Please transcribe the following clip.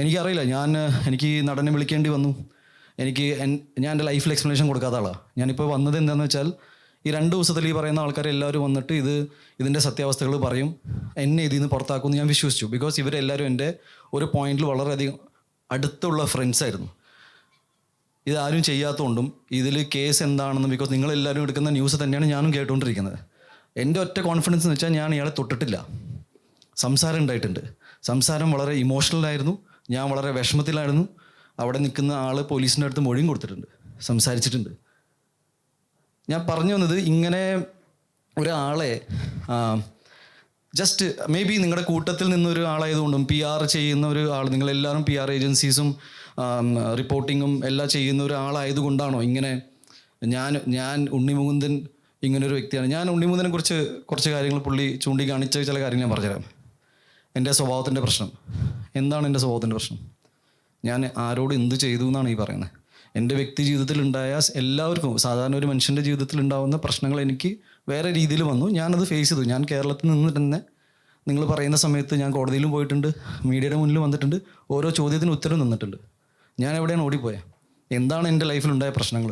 എനിക്കറിയില്ല. എനിക്ക് ഈ നടനെ വിളിക്കേണ്ടി വന്നു. ഞാൻ എൻ്റെ ലൈഫിൽ എക്സ്പ്ലനേഷൻ കൊടുക്കാത്ത ആളാണ്. ഞാനിപ്പോൾ വന്നത് എന്താണെന്ന് വെച്ചാൽ, ഈ 2 ദിവസത്തിൽ ഈ പറയുന്ന ആൾക്കാരെല്ലാവരും വന്നിട്ട് ഇതിൻ്റെ സത്യാവസ്ഥകൾ പറയും, എന്നെ ഇതിൽ നിന്ന് പുറത്താക്കുമെന്ന് ഞാൻ വിശ്വസിച്ചു. ബിക്കോസ് ഇവരെല്ലാവരും എൻ്റെ ഒരു പോയിന്റിൽ വളരെയധികം അടുത്തുള്ള ഫ്രണ്ട്സായിരുന്നു. ഇതാരും ചെയ്യാത്തതുകൊണ്ടും ഇതിൽ കേസ് എന്താണെന്നും, ബിക്കോസ് നിങ്ങളെല്ലാവരും എടുക്കുന്ന ന്യൂസ് തന്നെയാണ് ഞാനും കേട്ടുകൊണ്ടിരിക്കുന്നത്. എൻ്റെ ഒറ്റ കോൺഫിഡൻസ് എന്ന് വെച്ചാൽ ഞാൻ ഇയാളെ തൊട്ടിട്ടില്ല. സംസാരം ഉണ്ടായിട്ടുണ്ട്. സംസാരം വളരെ ഇമോഷണലായിരുന്നു. ഞാൻ വളരെ വിഷമത്തിലായിരുന്നു. അവിടെ നിൽക്കുന്ന ആൾ പോലീസിൻ്റെ അടുത്ത് മൊഴിയും കൊടുത്തിട്ടുണ്ട്, സംസാരിച്ചിട്ടുണ്ട്. ഞാൻ പറഞ്ഞു വന്നത്, ഇങ്ങനെ ഒരാളെ ജസ്റ്റ് മേ ബി നിങ്ങളുടെ കൂട്ടത്തിൽ നിന്നൊരു ആളായതുകൊണ്ടും PR ചെയ്യുന്ന ഒരു ആൾ, നിങ്ങളെല്ലാവരും PR ഏജൻസീസും റിപ്പോർട്ടിങ്ങും എല്ലാം ചെയ്യുന്ന ഒരാളായതുകൊണ്ടാണോ ഇങ്ങനെ? ഞാൻ ഉണ്ണിമുകുന്ദൻ ഇങ്ങനൊരു വ്യക്തിയാണ്. ഞാൻ ഉണ്ണിമുകുന്ദനെ കുറിച്ച് കുറച്ച് കാര്യങ്ങൾ പുള്ളി ചൂണ്ടിക്കാണിച്ച ചില കാര്യങ്ങൾ ഞാൻ പറഞ്ഞുതരാം. എൻ്റെ സ്വഭാവത്തിൻ്റെ പ്രശ്നം എന്താണ്? എൻ്റെ സ്വഭാവത്തിൻ്റെ പ്രശ്നം, ഞാൻ ആരോട് എന്ത് ചെയ്തു എന്നാണ് ഈ പറയുന്നത്. എൻ്റെ വ്യക്തി ജീവിതത്തിലുണ്ടായ എല്ലാവർക്കും, സാധാരണ ഒരു മനുഷ്യൻ്റെ ജീവിതത്തിൽ ഉണ്ടാകുന്ന പ്രശ്നങ്ങൾ എനിക്ക് വേറെ രീതിയിൽ വന്നു. ഞാനത് ഫേസ് ചെയ്തു. ഞാൻ കേരളത്തിൽ നിന്ന് തന്നെ, നിങ്ങൾ പറയുന്ന സമയത്ത് ഞാൻ കോടതിയിലും പോയിട്ടുണ്ട്, മീഡിയയുടെ മുന്നിൽ വന്നിട്ടുണ്ട്, ഓരോ ചോദ്യത്തിന് ഉത്തരം നിന്നിട്ടുണ്ട്. ഞാൻ എവിടെയാണ് ഓടിപ്പോയത്? എന്താണ് എൻ്റെ ലൈഫിലുണ്ടായ പ്രശ്നങ്ങൾ?